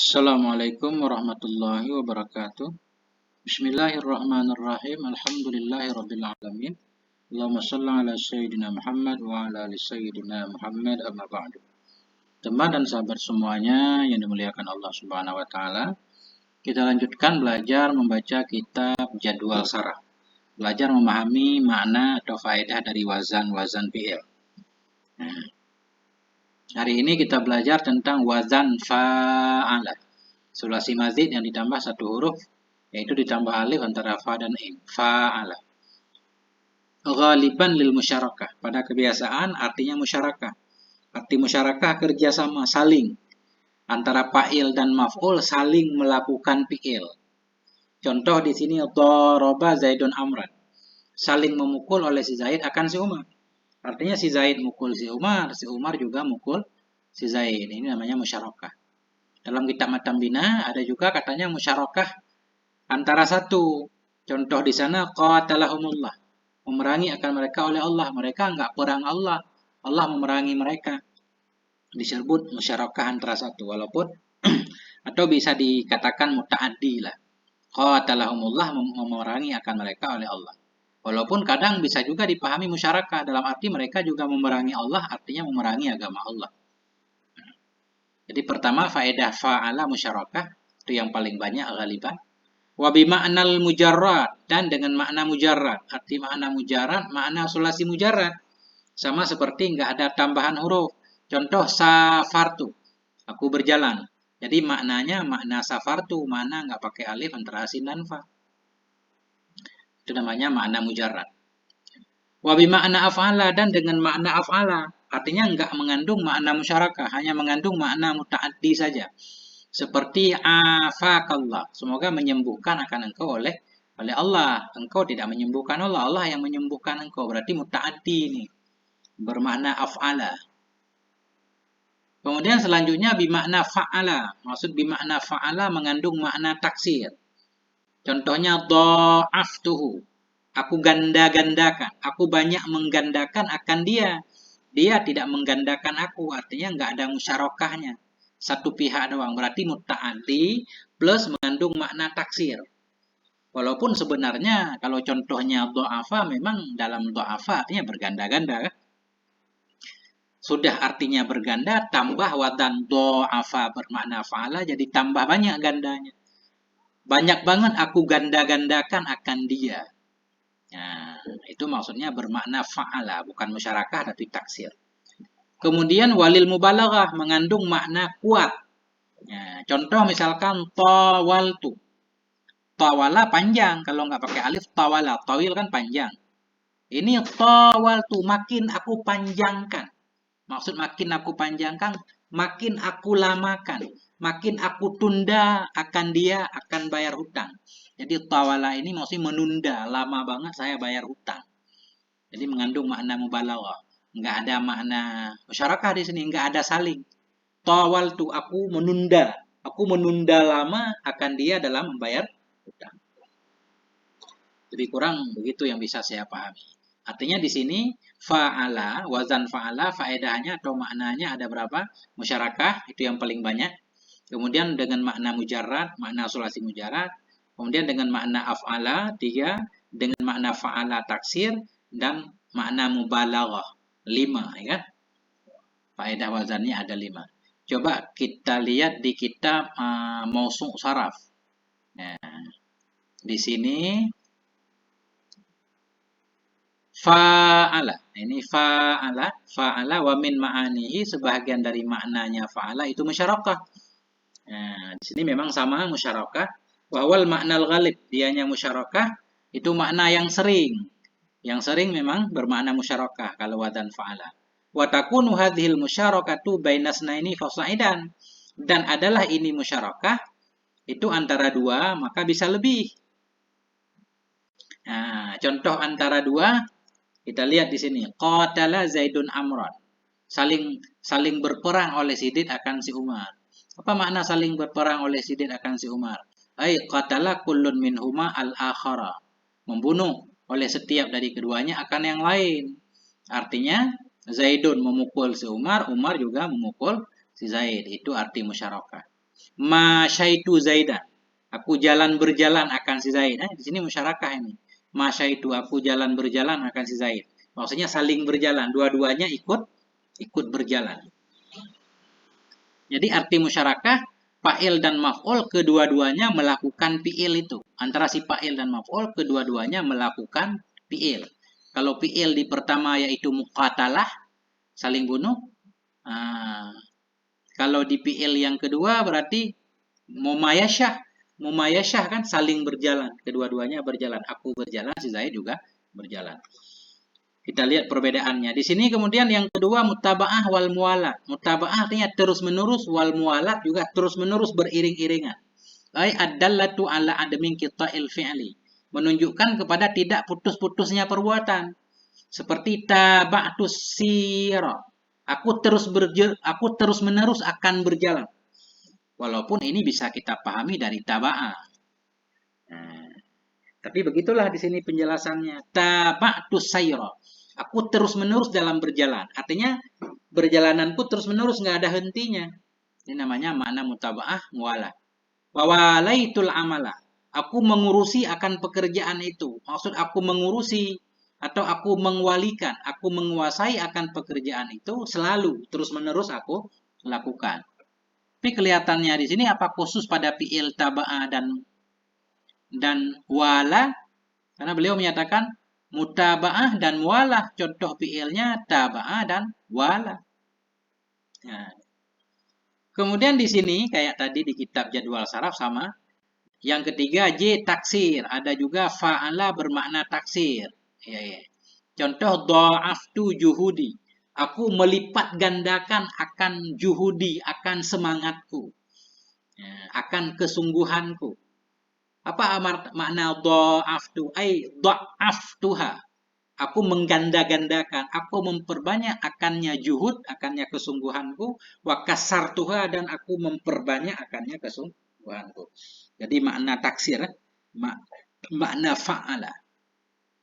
Assalamualaikum warahmatullahi wabarakatuh. Bismillahirrahmanirrahim. Alhamdulillahirabbil alamin. Allahumma shalli ala sayyidina Muhammad wa ala ali sayyidina Muhammad amma ba'du. Teman dan sahabat semuanya yang dimuliakan Allah Subhanahu wa taala, kita lanjutkan belajar membaca kitab Jadwal Saraf. Belajar memahami makna atau faedah dari wazan-wazan fi'il. Hari ini kita belajar tentang wazan fa'ala. Sulasi mazid yang ditambah satu huruf, yaitu ditambah alif antara fa dan in. Fa'ala. Ghaliban lil musyarakah. Pada kebiasaan artinya musyarakah. Arti musyarakah kerjasama, saling. Antara fa'il dan maf'ul saling melakukan fi'il. Contoh di sini daraba Zaidun Amran. Saling memukul oleh si Zaid akan si Umar. Artinya si Zaid mukul si Umar juga mukul si Zaid. Ini namanya musyarakah. Dalam kitab Matambina ada juga katanya musyarakah antara satu. Contoh di sana qatalahumullah. Memerangi akan mereka oleh Allah. Mereka enggak perang Allah. Allah memerangi mereka. Disebut musyarakah antara satu. Walaupun atau bisa dikatakan muta'addi lah. Qatalahumullah memerangi akan mereka oleh Allah. Walaupun kadang bisa juga dipahami musyarakah dalam arti mereka juga memerangi Allah, artinya memerangi agama Allah. Jadi pertama faedah fa'ala musyarakah itu yang paling banyak ghaliban. Wa bima'nal mujarrad, dan dengan makna mujarrad. Arti makna mujarrad, makna sulasi mujarrad. Sama seperti enggak ada tambahan huruf. Contoh safartu, aku berjalan. Jadi maknanya makna safartu, makna enggak pakai alif antara asin dan fa. Itu namanya makna mujarrad. Wa bima'na af'ala, dan dengan makna af'ala. Artinya enggak mengandung makna musyarakah, hanya mengandung makna muta'addi saja. Seperti afakallah, semoga menyembuhkan akan engkau oleh Allah. Engkau tidak menyembuhkan Allah, Allah yang menyembuhkan engkau. Berarti muta'addi ini, bermakna af'ala. Kemudian selanjutnya bimakna fa'ala. Maksud bimakna fa'ala mengandung makna taksir. Contohnya dha'aftuhu, aku ganda-gandakan, aku banyak menggandakan akan dia. Dia tidak menggandakan aku, artinya enggak ada musyarakahnya. Satu pihak doang, berarti muta'addi plus mengandung makna taksir. Walaupun sebenarnya kalau contohnya dha'afa, memang dalam dha'afa artinya berganda-ganda kan? Sudah artinya berganda, tambah wadan dha'afa bermakna fa'ala, jadi tambah banyak gandanya. Banyak banget aku ganda-gandakan akan dia. Nah, itu maksudnya bermakna fa'ala, bukan musyarakah tapi taksir. Kemudian walil mubalaghah mengandung makna kuat. Nah, contoh misalkan tawaltu. Tawala panjang, kalau nggak pakai alif tawala. Tawil kan panjang. Ini tawaltu, makin aku panjangkan. Maksud makin aku panjangkan, makin aku lamakan. Makin aku tunda akan dia akan bayar hutang. Jadi tawala ini maksudnya menunda, lama banget saya bayar hutang. Jadi mengandung makna mubalaghah. Enggak ada makna musyarakah di sini, enggak ada saling. Tawaltu, aku menunda lama akan dia dalam membayar hutang. Jadi kurang begitu yang bisa saya pahami. Artinya di sini fa'ala, wazan fa'ala, faedahnya atau maknanya ada berapa? Musyarakah, itu yang paling banyak. Kemudian dengan makna mujarrad, makna sulasi mujarrad. Kemudian dengan makna af'ala, 3. Dengan makna fa'ala taksir. Dan makna mubalaghah, 5. Ya kan? Faedah wazannya ada 5. Coba kita lihat di kitab Mausu' Saraf. Nah, di sini fa'ala. Ini fa'ala wa min ma'anihi, sebahagian dari maknanya fa'ala itu musyarakah. Nah, di sini memang sama musyarakah. Wawal maknal ghalib, dianya musyarakah itu makna yang sering. Yang sering memang bermakna musyarakah kalau wadzan fa'ala. Wa takunu hadhil musyarakatu bainasnaini fasaidan. Dan adalah ini musyarakah itu antara dua maka bisa lebih. Nah, contoh antara dua kita lihat di sini. Qatala Zaidun Amran. Saling berperang oleh si Zaid akan si Umar. Apa makna saling berperang oleh si Zaid akan si Umar? Ai qatala kullun minhuma al-akhara. Membunuh oleh setiap dari keduanya akan yang lain. Artinya Zaidun memukul si Umar, Umar juga memukul si Zaid. Itu arti musyarakah. Masyaitu Zaidan. Aku jalan berjalan akan si Zaid. Di sini musyarakah ini. Masyaitu, aku jalan berjalan akan si Zaid. Maksudnya saling berjalan. Dua-duanya ikut berjalan. Jadi arti musyarakah, fa'il dan maf'ul kedua-duanya melakukan fi'il itu. Antara si fa'il dan maf'ul kedua-duanya melakukan fi'il. Kalau fi'il di pertama yaitu muqatalah, saling bunuh. Kalau di fi'il yang kedua berarti mumayasyah. Mumayasyah kan saling berjalan. Kedua-duanya berjalan. Aku berjalan, si Zaid juga berjalan. Kita lihat perbedaannya. Di sini kemudian yang kedua mutaba'ah wal mualat. Mutaba'ah artinya terus-menerus, wal mualat juga terus-menerus beriring-iringan. Ai ad-dallatu ala adamin qita'il fi'li. Menunjukkan kepada tidak putus-putusnya perbuatan. Seperti taba'tus sira. Aku terus-menerus akan berjalan. Walaupun ini bisa kita pahami dari taba'ah. Tapi begitulah di sini penjelasannya. Taba'tus sayra. Aku terus-menerus dalam berjalan. Artinya berjalananku terus-menerus, nggak ada hentinya. Ini namanya makna mutaba'ah mualah. Wawalaitul amala. Aku mengurusi akan pekerjaan itu. Maksud aku mengurusi atau aku mengwalikan, aku menguasai akan pekerjaan itu selalu terus-menerus aku lakukan. Tapi kelihatannya di sini apa khusus pada fi'il taba'ah dan wala? Karena beliau menyatakan mutaba'ah dan walah, contoh fi'ilnya taba'ah dan wala. Nah, kemudian di sini kayak tadi di kitab jadwal saraf sama. Yang ketiga J taksir, ada juga fa'ala bermakna taksir. Ya. Contoh dha'aftu juhudi. Aku melipat gandakan akan juhudi, akan semangatku. Ya, akan kesungguhanku. Apa makna dha'aftu? Ai dha'aftuha. Aku mengganda-gandakan, aku memperbanyak akannya juhud, akannya kesungguhanku, wa kasartuha, dan aku memperbanyak akannya kesungguhanku. Jadi makna taksir, makna fa'ala.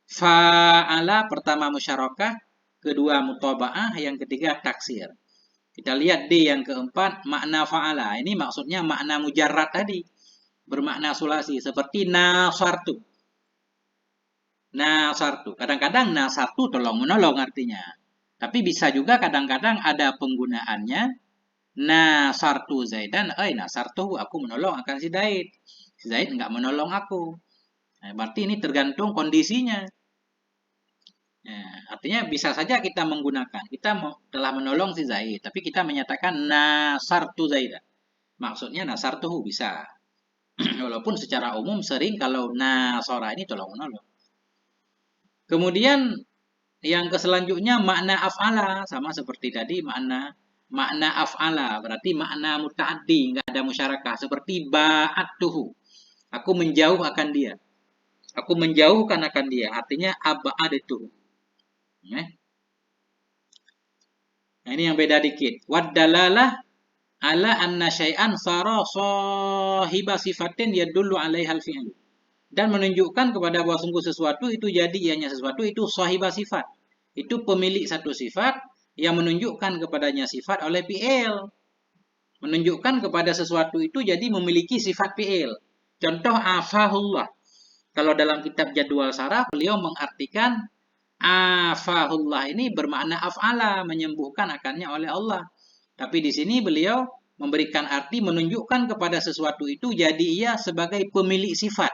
Fa'ala pertama musyarakah, kedua mutaba'ah, yang ketiga taksir. Kita lihat D yang keempat, makna fa'ala. Ini maksudnya makna mujarrad tadi, bermakna sulasi, seperti nasartu. Nasartu. Kadang-kadang nasartu tolong menolong artinya. Tapi bisa juga kadang-kadang ada penggunaannya nasartu Zaidan. Nasartu, aku menolong akan si Zaid. Si Zaid enggak menolong aku. Nah, berarti ini tergantung kondisinya. Nah, artinya bisa saja kita menggunakan. Kita telah menolong si Zaid. Tapi kita menyatakan nasartu Zaidan. Maksudnya nasartuhu bisa. Walaupun secara umum sering kalau nasara ini tolong menolong. Kemudian yang selanjutnya makna af'ala, sama seperti tadi makna af'ala, berarti makna muta'addi, enggak ada musyarakah, seperti ba'atuhu. Aku menjauh akan dia. Aku menjauhkan akan dia, artinya aba'adatuhu. Nah, ini yang beda dikit. Waddalalah ala anna syai'an sara sahiba sifatin yadullu 'alaihal fi'lu. Dan menunjukkan kepada bahwa sungguh sesuatu itu jadi ianya sesuatu itu sahibah sifat. Itu pemilik satu sifat yang menunjukkan kepadanya sifat oleh fi'il. Menunjukkan kepada sesuatu itu jadi memiliki sifat fi'il. Contoh afahullah. Kalau dalam kitab jadwal saraf beliau mengartikan afahullah ini bermakna af'ala, menyembuhkan akannya oleh Allah. Tapi di sini beliau memberikan arti menunjukkan kepada sesuatu itu jadi ia sebagai pemilik sifat.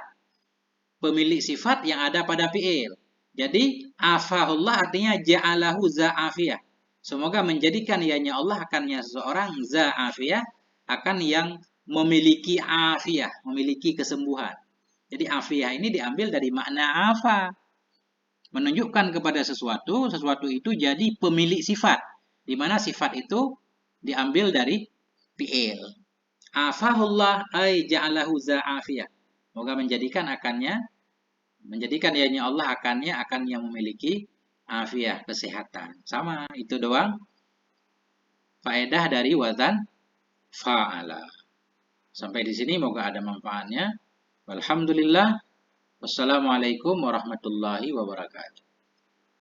Pemilik sifat yang ada pada fi'il. Jadi afahullah artinya ja'alahu za'afiyah. Semoga menjadikan ianya Allah akannya seseorang za'afiyah, akan yang memiliki afiyah, memiliki kesembuhan. Jadi afiyah ini diambil dari makna afa. Menunjukkan kepada sesuatu itu jadi pemilik sifat. Di mana sifat itu diambil dari fi'il. Afahullah ay ja'alahu za'afiyah. Semoga menjadikan ianya Allah akan yang memiliki afiah, kesehatan. Sama, itu doang faedah dari wazan fa'ala. Sampai di sini moga ada manfaatnya. Alhamdulillah. Wassalamualaikum warahmatullahi wabarakatuh.